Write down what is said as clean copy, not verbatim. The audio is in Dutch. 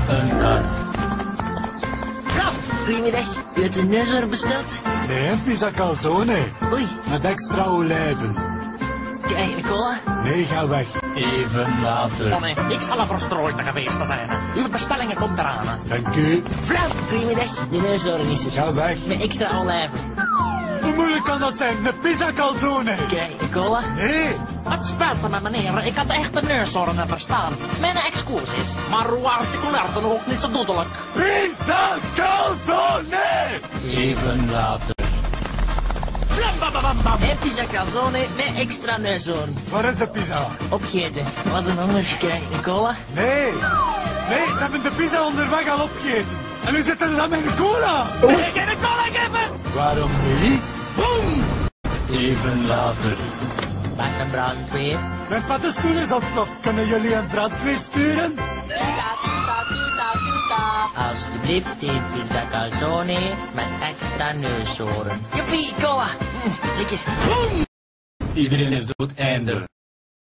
Een kaart. Goedemiddag, u hebt een neushoorn besteld? Nee, een pizza calzone. Oei, Met extra olijven. krijg je een cola? Nee, ga weg. Even later. Oh nee, ik zal er verstrooid geweest zijn. Uw bestellingen komt eraan. Dank u. Goedemiddag, de neushoorn is er. Ga weg. Met extra olijven. Hoe moeilijk kan dat zijn? Een pizza calzone. Krijg je een cola? Nee. Het spijt me meneer, ik had echt de neushoorn verstaan. Mijn excuses, maar uw articulaten ook niet zo dodelijk. Pizza calzone. Even later. En pizza calzone met extra neushoorn. Waar is de pizza? Opgeten. Wat een honger, krijg je een cola? Nee. Nee, ze hebben de pizza onderweg al opgegeten. En nu zitten ze aan mijn cola. Ik heb een cola geven! Waarom niet? Even later. Met een brandweer. Mijn paddenstoel is ontploft. Kunnen jullie een brandweer sturen? Alsjeblieft, een pizza calzone met extra neushoorn. Joepie, cola. Lekker. Iedereen is dood, einde.